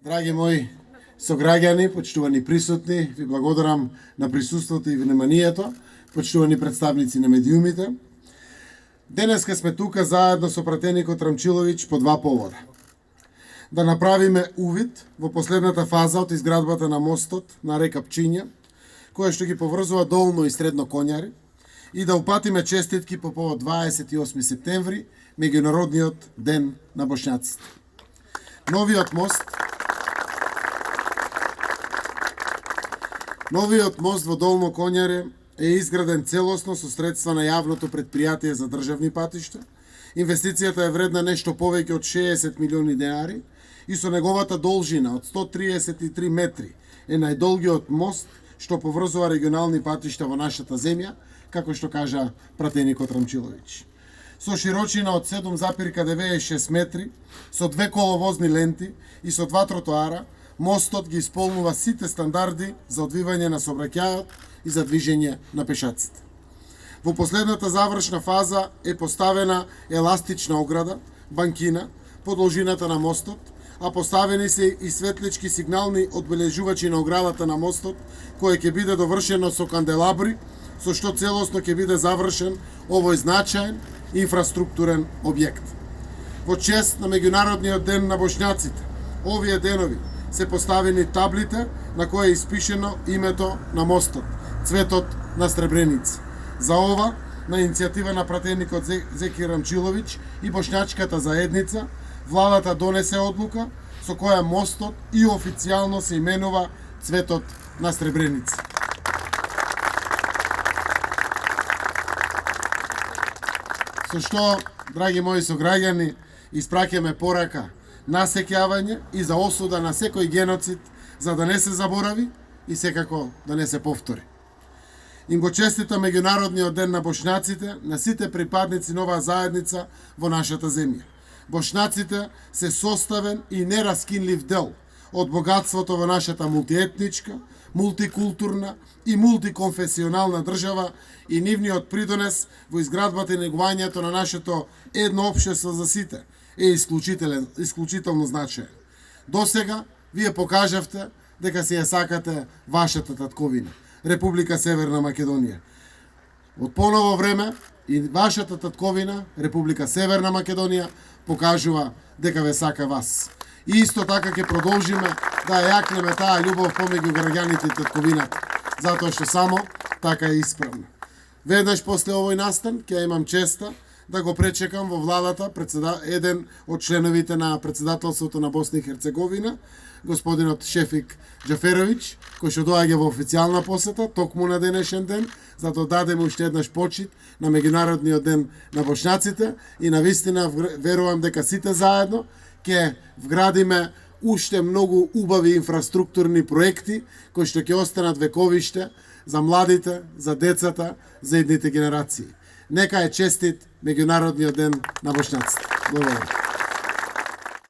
Драги мои сограѓани, почитувани присутни, ви благодарам на присуството и вниманието, почитувани представници на медиумите. Денеска сме тука заедно со пратеникот Рамчиловиќ по два повода. Да направиме увид во последната фаза од изградбата на мостот на река Пчиња, која што ги поврзува долно и средно Коњари, и да упатиме честитки по повод 28 септември, меѓународниот ден на бошњаците. Новиот мост во Долно Коњаре е изграден целосно со средства на јавното претпријатие за државни патишта. Инвестицијата е вредна нешто повеќе од 60 милиони денари и со неговата должина од 133 метри е најдолгиот мост што поврзува регионални патишта во нашата земја, како што кажа пратеникот Рамчиловиќ. Со широчина од 7,96 метри, со две коловозни ленти и со два тротоара, мостот ги исполнува сите стандарди за одвивање на сообраќајот и за движење на пешаците. Во последната завршна фаза е поставена еластична ограда, банкина, по должината на мостот, а поставени се и светлички сигнални одбележувачи на оградата на мостот, кој ќе биде довршено со канделабри, со што целосно ќе биде завршен овој значаен инфраструктурен објект. Во чест на меѓународниот ден на бошњаците, овие денови се поставени таблите на кои е испишено името на мостот, цветот на Сребреница. За ова, на иницијатива на пратеникот Зеки Рамчиловиќ и Бошњачката заедница, владата донесе одлука со која мостот и официјално се именува цветот на Сребреница. Со што, драги мои сограѓани, испраќаме порака на сеќавање и за осуда на секој геноцид, за да не се заборави и секако да не се повтори. Им го честита меѓународниот ден на бошњаците, на сите припадници на оваа заедница во нашата земја. Бошњаците се составен и нераскинлив дел од богатството во нашата мултиетничка, мултикултурна и мултиконфесионална држава и нивниот придонес во изградбата и негувањето на нашето едно општество за сите е исклучително значаен. Досега вие покажавте дека си ја сакате вашата татковина, Република Северна Македонија. Од поново време и вашата татковина, Република Северна Македонија, покажува дека ве сака вас. И исто така ќе продолжиме да ја јакнеме таа љубов помеѓу граѓаните и татковината, затоа што само така е исправно. Веднаш после овој настан ќе имам честа да го пречекам во владата еден од членовите на председателството на Босна и Херцеговина, господинот Шефик Џаферовиќ, кој што доаѓа во официјална посета токму на денешен ден, за да дадеме уште еднаш почит на меѓународниот ден на бошњаците и навистина верувам дека сите заедно ќе вградиме уште многу убави инфраструктурни проекти кои што ќе останат вековиште за младите, за децата, за идните генерации. Нека е честит меѓународниот ден на бошњаците. Благодарам.